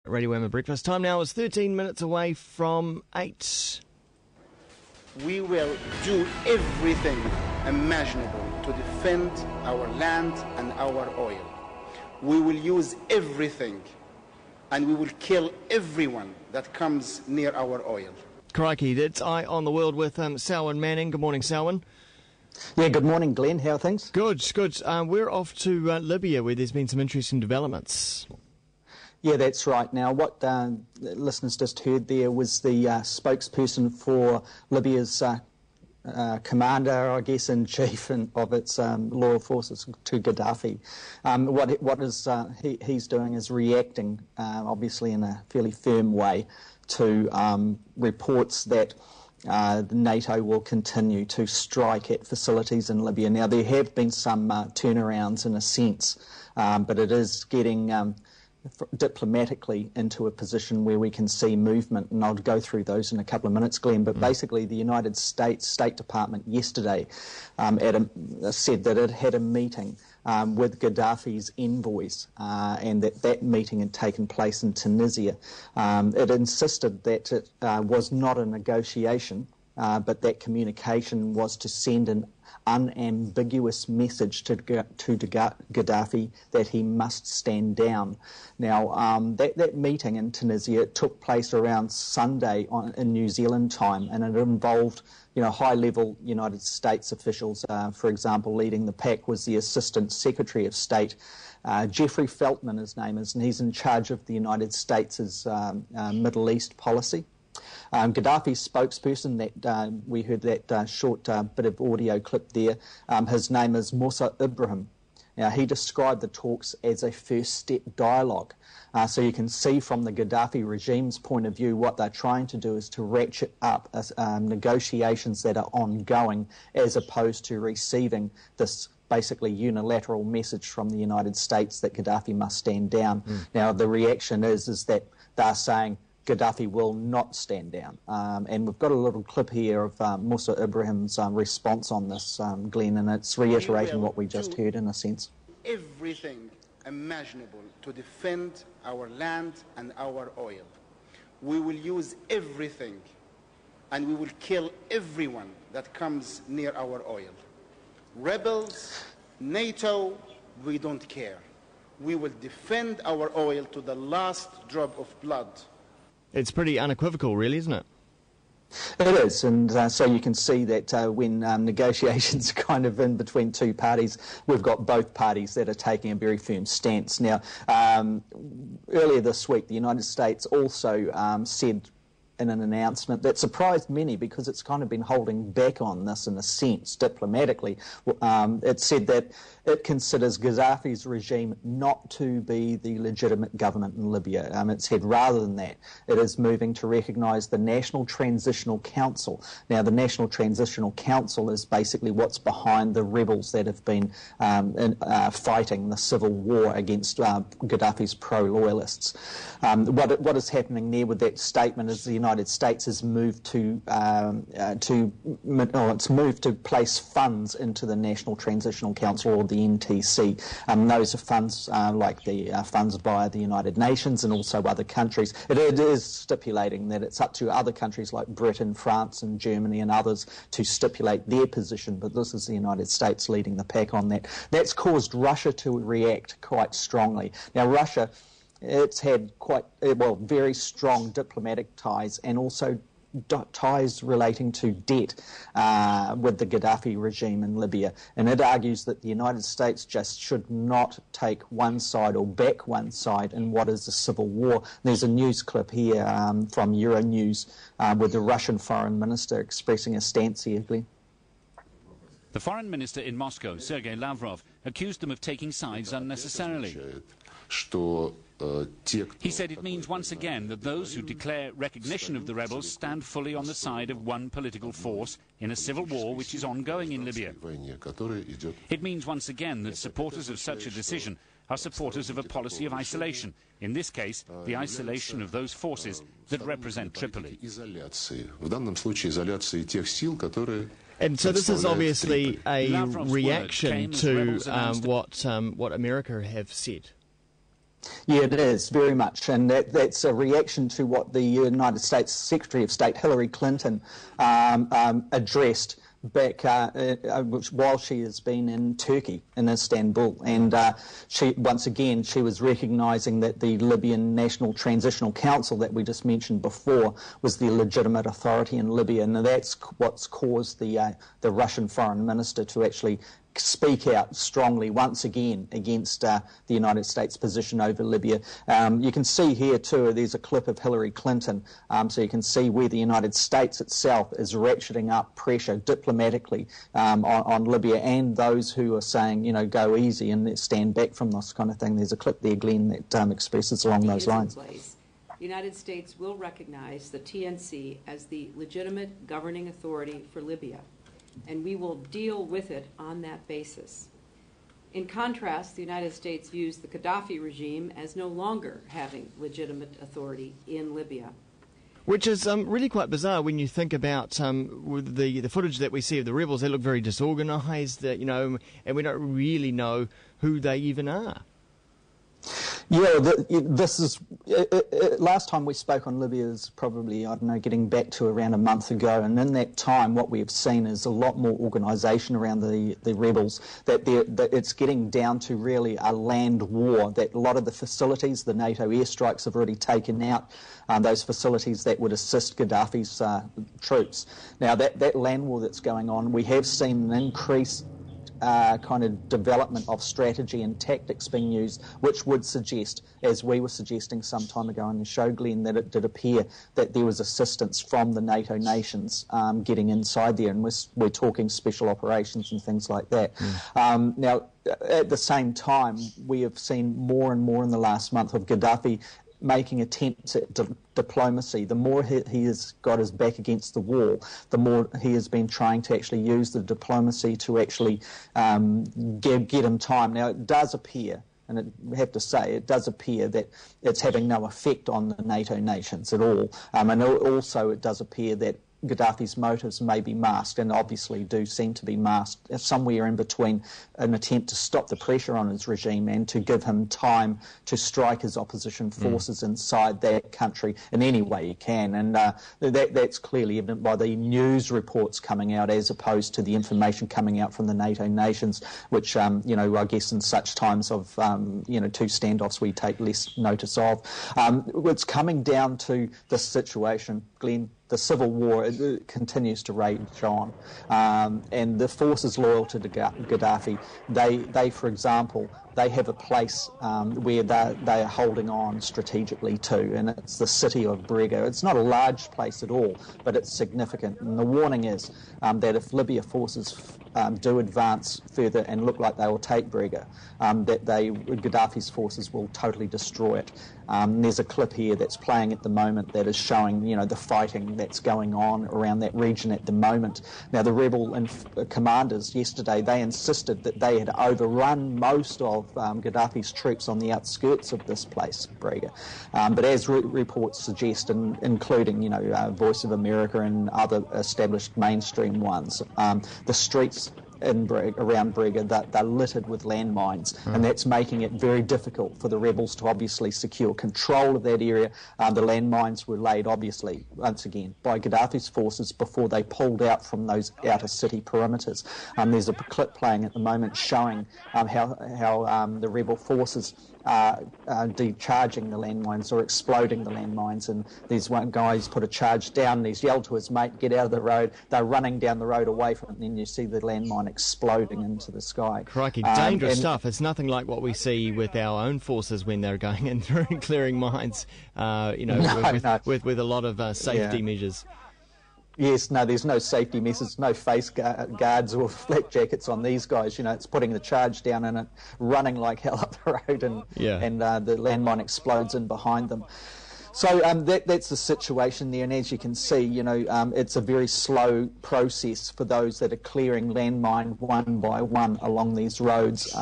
Radio Wammo Breakfast. Time now is 13 minutes away from 8. We will do everything imaginable to defend our land and our oil. We will use everything, and we will kill everyone that comes near our oil. Crikey, that's Eye on the World with Selwyn Manning. Good morning, Selwyn. Yeah, good morning, Glenn. How are things? Good. We're off to Libya, where there's been some interesting developments. Yeah, that's right. Now, what listeners just heard there was the spokesperson for Libya's commander, I guess, in chief of its loyal forces to Gaddafi. He's doing is reacting, obviously in a fairly firm way, to reports that NATO will continue to strike at facilities in Libya. Now, there have been some turnarounds in a sense, but it is getting diplomatically into a position where we can see movement, and I'll go through those in a couple of minutes, Glenn. But basically, the United States State Department yesterday said that it had a meeting with Gaddafi's envoys, and that meeting had taken place in Tunisia. It insisted that it was not a negotiation, but that communication was to send an unambiguous message to Gaddafi that he must stand down. Now, that meeting in Tunisia took place around Sunday in New Zealand time, and it involved high-level United States officials. For example, leading the pack was the Assistant Secretary of State, Jeffrey Feltman, his name is, and he's in charge of the United States' Middle East policy. Gaddafi's spokesperson, that we heard that short bit of audio clip there, his name is Musa Ibrahim. Now, he described the talks as a first-step dialogue. So you can see from the Gaddafi regime's point of view, what they're trying to do is to ratchet up negotiations that are ongoing, as opposed to receiving this basically unilateral message from the United States that Gaddafi must stand down. Now, the reaction is that they're saying Gaddafi will not stand down. And we've got a little clip here of Musa Ibrahim's response on this, Glenn, and it's reiterating what we just heard in a sense. Everything imaginable to defend our land and our oil. We will use everything, and we will kill everyone that comes near our oil. Rebels, NATO, we don't care. We will defend our oil to the last drop of blood. It's pretty unequivocal, really, isn't it? It is, and so you can see that when negotiations are kind of in between two parties, we've got both parties that are taking a very firm stance. Now, earlier this week, the United States also said in an announcement that surprised many, because it's kind of been holding back on this in a sense diplomatically. It said that it considers Gaddafi's regime not to be the legitimate government in Libya. It said rather than that, it is moving to recognise the National Transitional Council. Now, the National Transitional Council is basically what's behind the rebels that have been fighting the civil war against Gaddafi's pro-loyalists. What is happening there with that statement is the United States has moved to place funds into the National Transitional Council, or the NTC. Those are funds like the funds by the United Nations and also other countries. It is stipulating that it's up to other countries like Britain, France and Germany and others to stipulate their position, but this is the United States leading the pack on that. That's caused Russia to react quite strongly. Now, Russia, it's had very strong diplomatic ties, and also ties relating to debt with the Gaddafi regime in Libya. And it argues that the United States just should not take one side or back one side in what is a civil war. There's a news clip here from Euronews with the Russian foreign minister expressing a stance here. The foreign minister in Moscow, Sergei Lavrov, accused them of taking sides unnecessarily. He said it means once again that those who declare recognition of the rebels stand fully on the side of one political force in a civil war which is ongoing in Libya. It means once again that supporters of such a decision are supporters of a policy of isolation, in this case, the isolation of those forces that represent Tripoli. And so this is obviously a reaction to what America have said. Yeah, it is, very much, and that's a reaction to what the United States Secretary of State Hillary Clinton addressed back while she has been in Turkey, in Istanbul, and she was recognising that the Libyan National Transitional Council that we just mentioned before was the legitimate authority in Libya, and that's what's caused the Russian Foreign Minister to actually speak out strongly once again against the United States position over Libya. You can see here too, there's a clip of Hillary Clinton, so you can see where the United States itself is ratcheting up pressure diplomatically on Libya, and those who are saying, you know, go easy and stand back from this kind of thing. There's a clip there, Glenn, that expresses along those lines. The United States will recognize the TNC as the legitimate governing authority for Libya, and we will deal with it on that basis. In contrast, the United States views the Gaddafi regime as no longer having legitimate authority in Libya. Which is really quite bizarre when you think about with the footage that we see of the rebels. They look very disorganised, you know, and we don't really know who they even are. Yeah, this is last time we spoke on Libya is probably, I don't know, getting back to around a month ago, and in that time what we have seen is a lot more organisation around the rebels, that it's getting down to really a land war, that a lot of the facilities, the NATO airstrikes have already taken out those facilities that would assist Gaddafi's troops. Now that land war that's going on, we have seen an increase kind of development of strategy and tactics being used, which would suggest, as we were suggesting some time ago in the show, Glenn, that it did appear that there was assistance from the NATO nations getting inside there, and we're talking special operations and things like that. Now, at the same time, we have seen more and more in the last month of Gaddafi making attempts at diplomacy. The more he has got his back against the wall, the more he has been trying to actually use the diplomacy to actually get him time. Now, it does appear, and I have to say, it does appear that it's having no effect on the NATO nations at all. And also it does appear that Gaddafi's motives may be masked, and obviously do seem to be masked, somewhere in between an attempt to stop the pressure on his regime and to give him time to strike his opposition forces inside that country in any way he can. And that's clearly evident by the news reports coming out as opposed to the information coming out from the NATO nations, which, you know, I guess in such times of, you know, two standoffs we take less notice of. It's coming down to this situation, Glenn. The civil war continues to rage on, and the forces loyal to Gaddafi, they, for example, they have a place where they are holding on strategically to, and it's the city of Brega. It's not a large place at all, but it's significant. And the warning is that if Libya forces do advance further and look like they will take Brega, that Gaddafi's forces will totally destroy it. There's a clip here that's playing at the moment that is showing, you know, the fighting that's going on around that region at the moment. Now, the rebel commanders yesterday, they insisted that they had overrun most of Gaddafi's troops on the outskirts of this place, Brega. But as reports suggest, including, you know, Voice of America and other established mainstream ones, the streets around Brega, they're littered with landmines, and that's making it very difficult for the rebels to obviously secure control of that area. The landmines were laid, obviously, once again, by Gaddafi's forces before they pulled out from those outer city perimeters. There's a clip playing at the moment showing how the rebel forces are decharging the landmines or exploding the landmines, and these one guys put a charge down and he's yelled to his mate, get out of the road. They're running down the road away from it, and then you see the landmine exploding into the sky. Crikey, dangerous stuff. It's nothing like what we see with our own forces when they're going in through and clearing mines, you know, with a lot of safety measures. Yes, no, there's no safety measures, no face guards or flak jackets on these guys. You know, it's putting the charge down and it running like hell up the road, and the landmine explodes in behind them. So that's the situation there, and as you can see, you know, it's a very slow process for those that are clearing landmine one by one along these roads.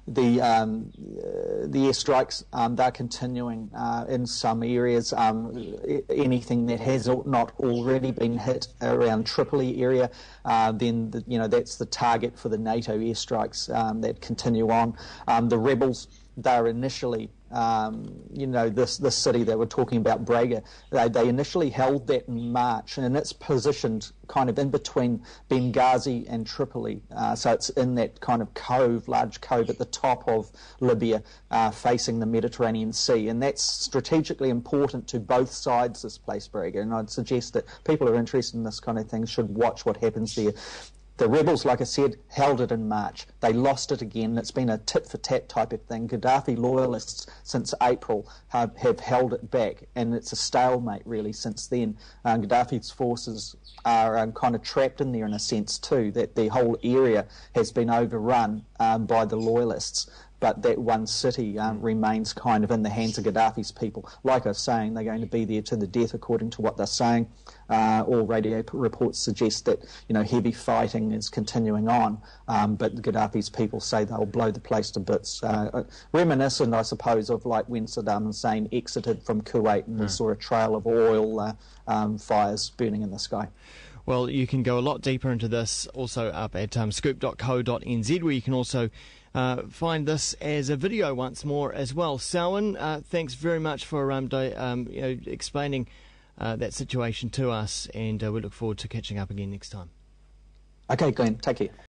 The airstrikes, they're continuing in some areas. Anything that has not already been hit around Tripoli area, then that's the target for the NATO airstrikes that continue on. The rebels, they're initially this city that we're talking about, Braga, they initially held that in March, and it's positioned kind of in between Benghazi and Tripoli. So it's in that kind of large cove at the top of Libya, facing the Mediterranean Sea. And that's strategically important to both sides, this place, Braga. And I'd suggest that people who are interested in this kind of thing should watch what happens there. The rebels, like I said, held it in March. They lost it again. It's been a tit-for-tat type of thing. Gaddafi loyalists since April have held it back, and it's a stalemate really since then. Gaddafi's forces are kind of trapped in there in a sense too, that the whole area has been overrun by the loyalists. But that one city remains kind of in the hands of Gaddafi's people. Like I was saying, they're going to be there to the death, according to what they're saying. All radio reports suggest that heavy fighting is continuing on, but Gaddafi's people say they'll blow the place to bits. Reminiscent, I suppose, of like when Saddam Hussein exited from Kuwait and we saw a trail of oil fires burning in the sky. Well, you can go a lot deeper into this also up at scoop.co.nz, where you can also find this as a video once more as well. Selwyn, thanks very much for explaining that situation to us, and we look forward to catching up again next time. Okay, Glenn, take care.